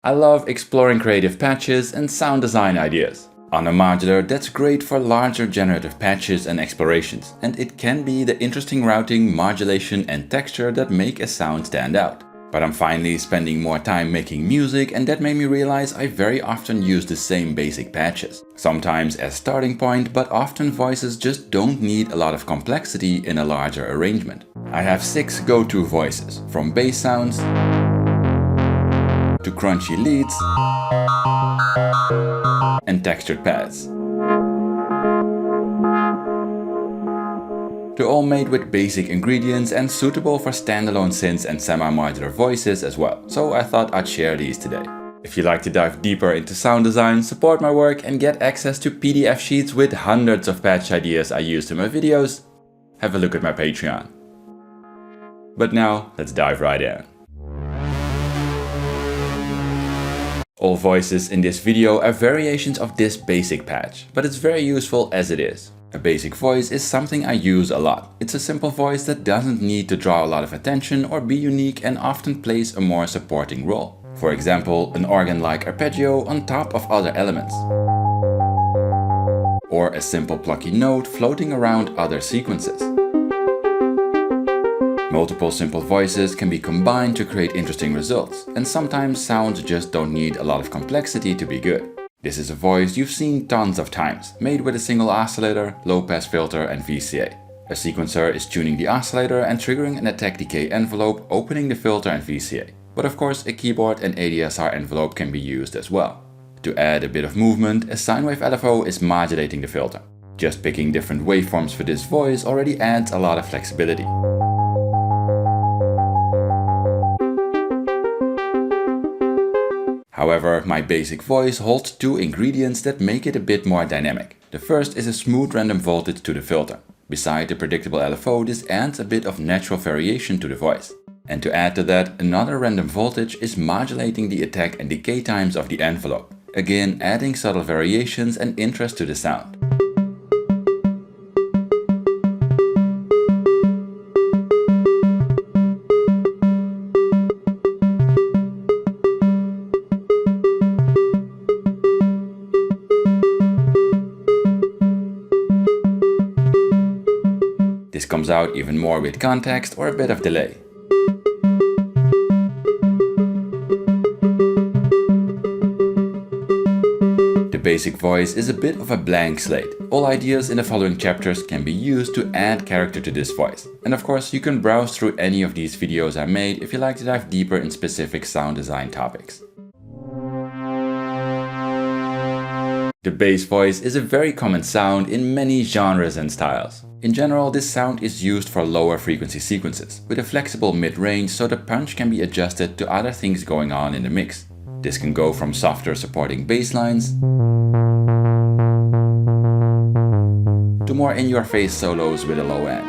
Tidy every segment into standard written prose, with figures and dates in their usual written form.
I love exploring creative patches and sound design ideas. On a modular, that's great for larger generative patches and explorations, and it can be the interesting routing, modulation and texture that make a sound stand out. But I'm finally spending more time making music, and that made me realize I very often use the same basic patches. Sometimes as starting point, but often voices just don't need a lot of complexity in a larger arrangement. I have 6 go-to voices, from bass sounds to crunchy leads and textured pads. They're all made with basic ingredients and suitable for standalone synths and semi-modular voices as well, so I thought I'd share these today. If you'd like to dive deeper into sound design, support my work and get access to PDF sheets with hundreds of patch ideas I used in my videos, have a look at my Patreon. But now, let's dive right in. All voices in this video are variations of this basic patch, but it's very useful as it is. A basic voice is something I use a lot. It's a simple voice that doesn't need to draw a lot of attention or be unique and often plays a more supporting role. For example, an organ-like arpeggio on top of other elements. Or a simple plucky note floating around other sequences. Multiple simple voices can be combined to create interesting results, and sometimes sounds just don't need a lot of complexity to be good. This is a voice you've seen tons of times, made with a single oscillator, low-pass filter and VCA. A sequencer is tuning the oscillator and triggering an attack decay envelope, opening the filter and VCA. But of course a keyboard and ADSR envelope can be used as well. To add a bit of movement, a sine wave LFO is modulating the filter. Just picking different waveforms for this voice already adds a lot of flexibility. However, my basic voice holds 2 ingredients that make it a bit more dynamic. The first is a smooth random voltage to the filter. Beside the predictable LFO, this adds a bit of natural variation to the voice. And to add to that, another random voltage is modulating the attack and decay times of the envelope. Again, adding subtle variations and interest to the sound. This comes out even more with context or a bit of delay. The basic voice is a bit of a blank slate. All ideas in the following chapters can be used to add character to this voice. And of course, you can browse through any of these videos I made if you like to dive deeper in specific sound design topics. The bass voice is a very common sound in many genres and styles. In general, this sound is used for lower frequency sequences, with a flexible mid-range so the punch can be adjusted to other things going on in the mix. This can go from softer supporting bass lines to more in-your-face solos with a low end.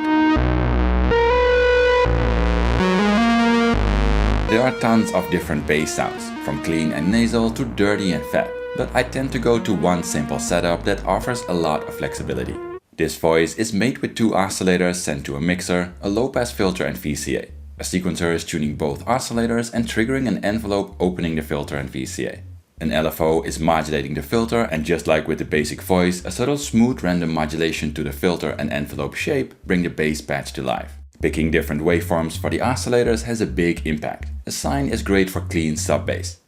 There are tons of different bass sounds, from clean and nasal to dirty and fat, but I tend to go to one simple setup that offers a lot of flexibility. This voice is made with 2 oscillators sent to a mixer, a low-pass filter and VCA. A sequencer is tuning both oscillators and triggering an envelope opening the filter and VCA. An LFO is modulating the filter, and just like with the basic voice, a subtle smooth random modulation to the filter and envelope shape bring the bass patch to life. Picking different waveforms for the oscillators has a big impact. A sine is great for clean sub-bass.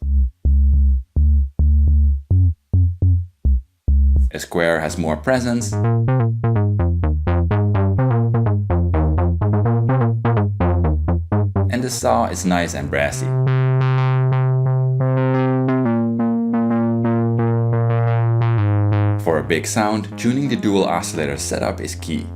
A square has more presence. And the saw is nice and brassy. For a big sound, tuning the dual oscillator setup is key.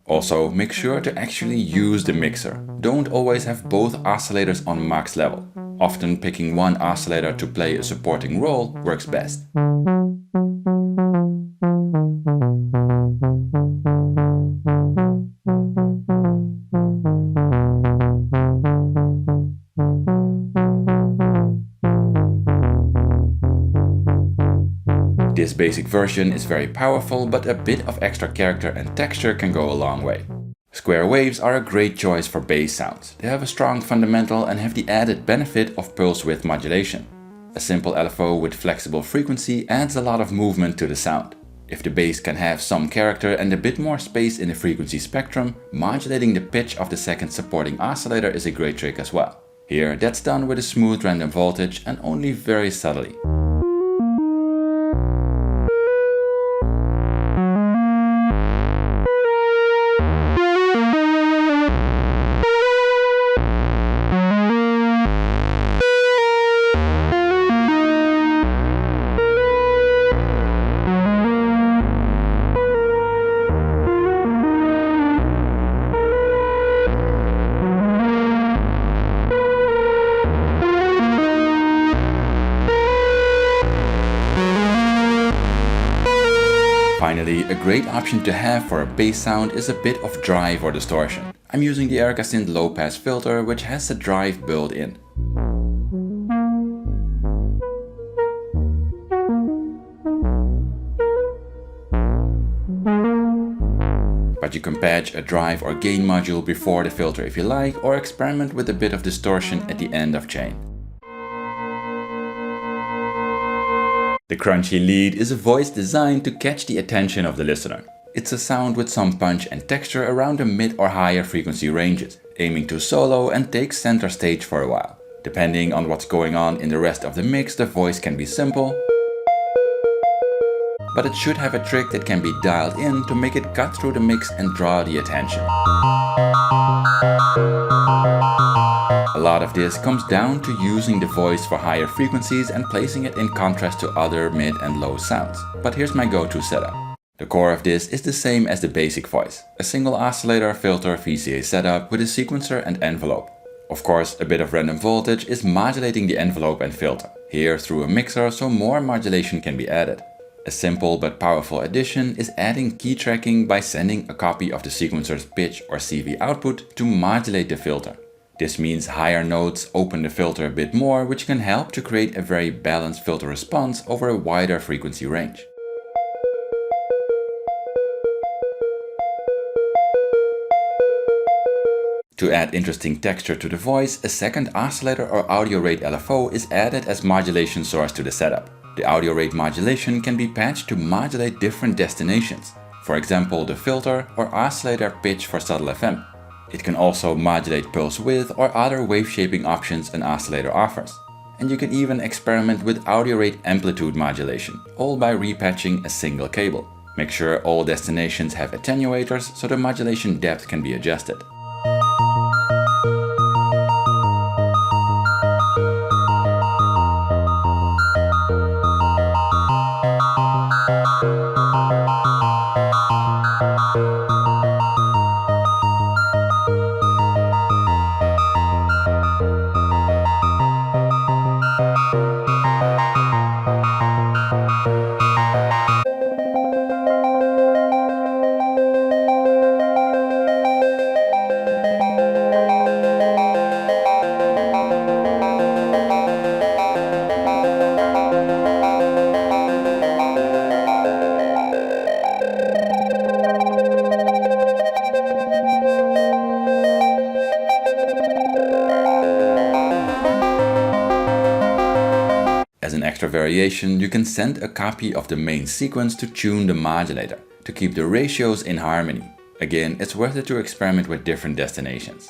Also, make sure to actually use the mixer. Don't always have both oscillators on max level. Often picking one oscillator to play a supporting role works best. This basic version is very powerful, but a bit of extra character and texture can go a long way. Square waves are a great choice for bass sounds. They have a strong fundamental and have the added benefit of pulse width modulation. A simple LFO with flexible frequency adds a lot of movement to the sound. If the bass can have some character and a bit more space in the frequency spectrum, modulating the pitch of the second supporting oscillator is a great trick as well. Here, that's done with a smooth random voltage and only very subtly. Finally, a great option to have for a bass sound is a bit of drive or distortion. I'm using the Erica Synth low pass filter, which has a drive built in. But you can patch a drive or gain module before the filter if you like, or experiment with a bit of distortion at the end of chain. The crunchy lead is a voice designed to catch the attention of the listener. It's a sound with some punch and texture around the mid or higher frequency ranges, aiming to solo and take center stage for a while. Depending on what's going on in the rest of the mix, the voice can be simple, but it should have a trick that can be dialed in to make it cut through the mix and draw the attention. A lot of this comes down to using the voice for higher frequencies and placing it in contrast to other mid and low sounds. But here's my go-to setup. The core of this is the same as the basic voice. A single oscillator, filter, VCA setup with a sequencer and envelope. Of course, a bit of random voltage is modulating the envelope and filter. Here through a mixer, so more modulation can be added. A simple but powerful addition is adding key tracking by sending a copy of the sequencer's pitch or CV output to modulate the filter. This means higher notes open the filter a bit more, which can help to create a very balanced filter response over a wider frequency range. To add interesting texture to the voice, a second oscillator or audio rate LFO is added as modulation source to the setup. The audio rate modulation can be patched to modulate different destinations, for example the filter or oscillator pitch for subtle FM. It can also modulate pulse width or other wave shaping options an oscillator offers. And you can even experiment with audio rate amplitude modulation, all by repatching a single cable. Make sure all destinations have attenuators so the modulation depth can be adjusted. As an extra variation, you can send a copy of the main sequence to tune the modulator, to keep the ratios in harmony. Again, it's worth it to experiment with different destinations.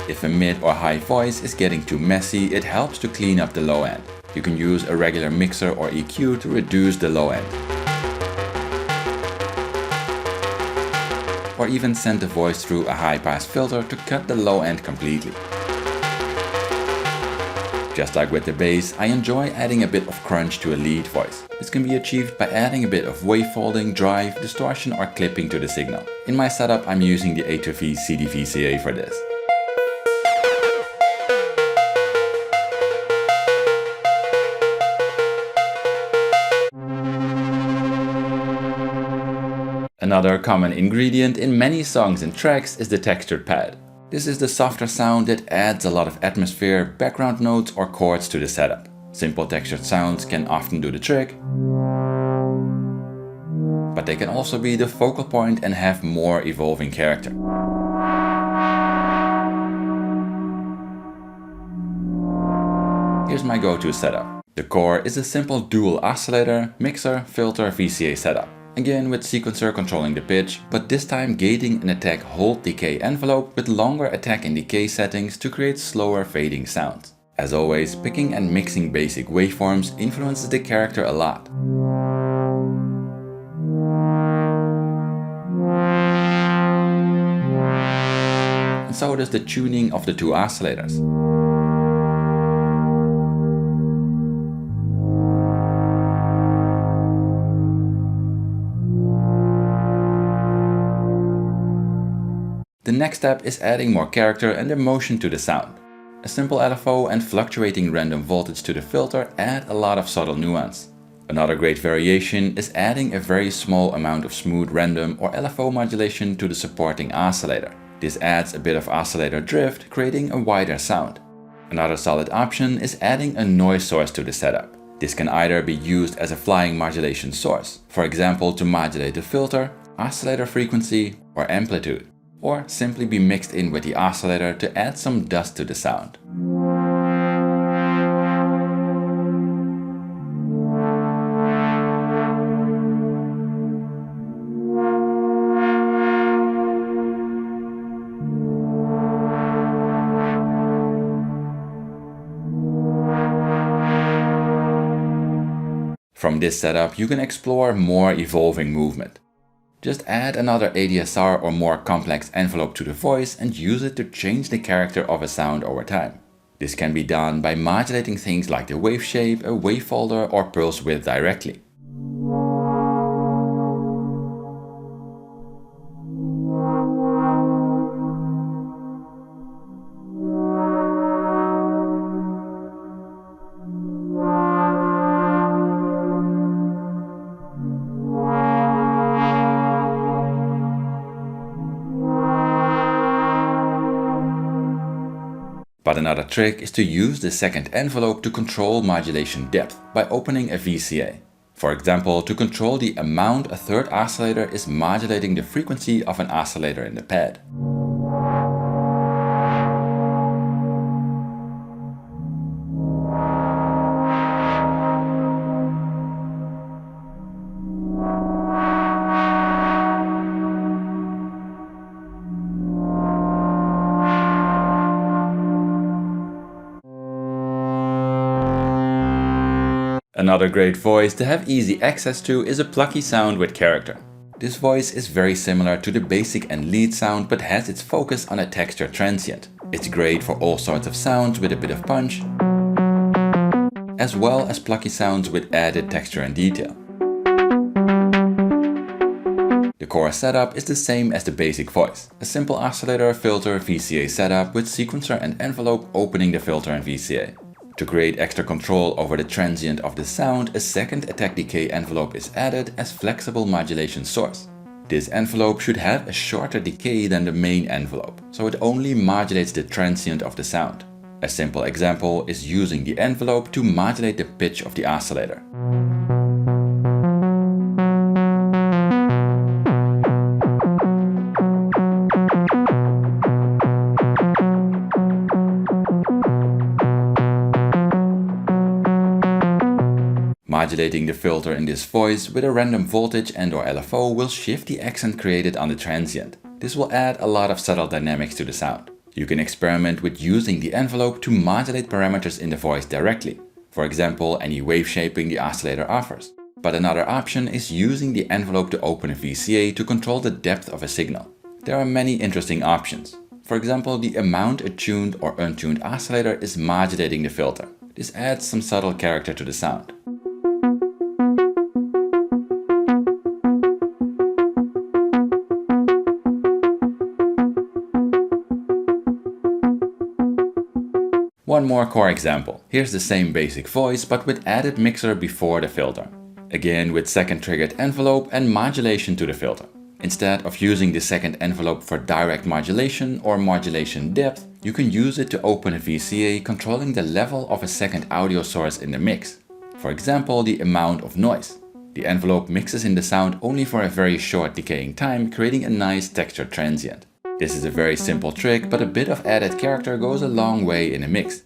If a mid or high voice is getting too messy, it helps to clean up the low end. You can use a regular mixer or EQ to reduce the low end. Or even send the voice through a high pass filter to cut the low end completely. Just like with the bass, I enjoy adding a bit of crunch to a lead voice. This can be achieved by adding a bit of wavefolding, drive, distortion or clipping to the signal. In my setup I'm using the A2V CD-VCA for this. Another common ingredient in many songs and tracks is the textured pad. This is the softer sound that adds a lot of atmosphere, background notes or chords to the setup. Simple textured sounds can often do the trick, but they can also be the focal point and have more evolving character. Here's my go-to setup. The core is a simple dual oscillator, mixer, filter, VCA setup. Again with sequencer controlling the pitch, but this time gating an attack hold decay envelope with longer attack and decay settings to create slower fading sounds. As always, picking and mixing basic waveforms influences the character a lot. And so does the tuning of the two oscillators. The next step is adding more character and emotion to the sound. A simple LFO and fluctuating random voltage to the filter add a lot of subtle nuance. Another great variation is adding a very small amount of smooth random or LFO modulation to the supporting oscillator. This adds a bit of oscillator drift, creating a wider sound. Another solid option is adding a noise source to the setup. This can either be used as a flying modulation source, for example to modulate the filter, oscillator frequency or amplitude, or simply be mixed in with the oscillator to add some dust to the sound. From this setup you can explore more evolving movement. Just add another ADSR or more complex envelope to the voice and use it to change the character of a sound over time. This can be done by modulating things like the wave shape, a wave folder or pulse width directly. But another trick is to use the second envelope to control modulation depth by opening a VCA. For example, to control the amount a third oscillator is modulating the frequency of an oscillator in the pad. Another great voice to have easy access to is a plucky sound with character. This voice is very similar to the basic and lead sound but has its focus on a texture transient. It's great for all sorts of sounds with a bit of punch, as well as plucky sounds with added texture and detail. The core setup is the same as the basic voice. A simple oscillator, filter, VCA setup with sequencer and envelope opening the filter and VCA. To create extra control over the transient of the sound, a second attack decay envelope is added as flexible modulation source. This envelope should have a shorter decay than the main envelope, so it only modulates the transient of the sound. A simple example is using the envelope to modulate the pitch of the oscillator. Modulating the filter in this voice with a random voltage and/or LFO will shift the accent created on the transient. This will add a lot of subtle dynamics to the sound. You can experiment with using the envelope to modulate parameters in the voice directly. For example, any wave shaping the oscillator offers. But another option is using the envelope to open a VCA to control the depth of a signal. There are many interesting options. For example, the amount a tuned or untuned oscillator is modulating the filter. This adds some subtle character to the sound. One more core example. Here's the same basic voice but with added mixer before the filter. Again with second triggered envelope and modulation to the filter. Instead of using the second envelope for direct modulation or modulation depth, you can use it to open a VCA controlling the level of a second audio source in the mix. For example, the amount of noise. The envelope mixes in the sound only for a very short decaying time, creating a nice textured transient. This is a very simple trick, but a bit of added character goes a long way in a mix.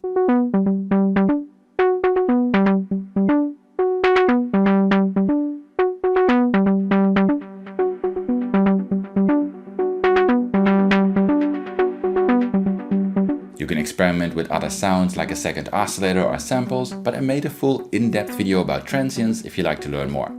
You can experiment with other sounds like a second oscillator or samples, but I made a full in-depth video about transients if you like to learn more.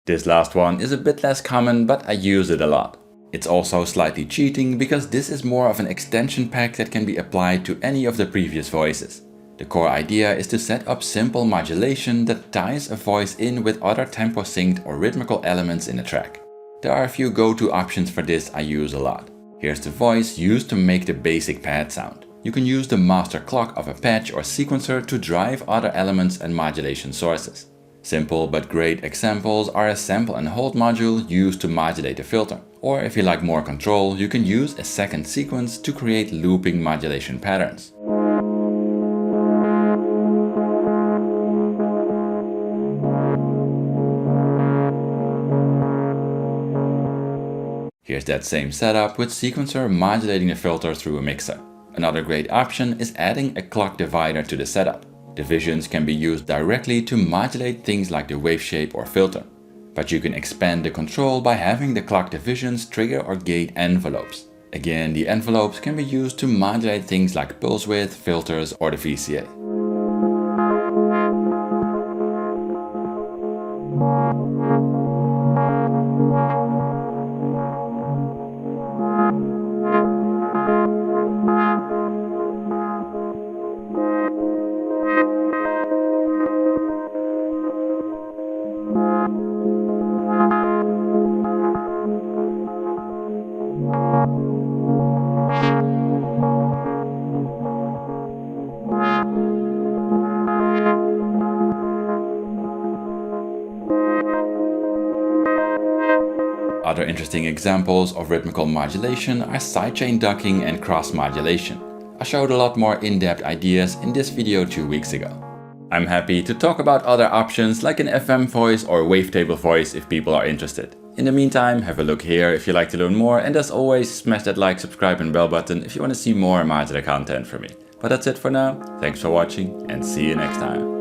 This last one is a bit less common, but I use it a lot. It's also slightly cheating because this is more of an extension pack that can be applied to any of the previous voices. The core idea is to set up simple modulation that ties a voice in with other tempo synced or rhythmical elements in the track. There are a few go-to options for this I use a lot. Here's the voice used to make the basic pad sound. You can use the master clock of a patch or sequencer to drive other elements and modulation sources. Simple but great examples are a sample and hold module used to modulate a filter. Or if you like more control, you can use a second sequence to create looping modulation patterns. Here's that same setup with sequencer modulating the filter through a mixer. Another great option is adding a clock divider to the setup. Divisions can be used directly to modulate things like the wave shape or filter. But you can expand the control by having the clock divisions trigger or gate envelopes. Again, the envelopes can be used to modulate things like pulse width, filters or the VCA. Other interesting examples of rhythmical modulation are sidechain ducking and cross modulation. I showed a lot more in-depth ideas in this video 2 weeks ago. I'm happy to talk about other options like an FM voice or wavetable voice if people are interested. In the meantime, have a look here if you like to learn more, and as always, smash that like, subscribe and bell button if you want to see more modular content from me. But that's it for now. Thanks for watching and see you next time.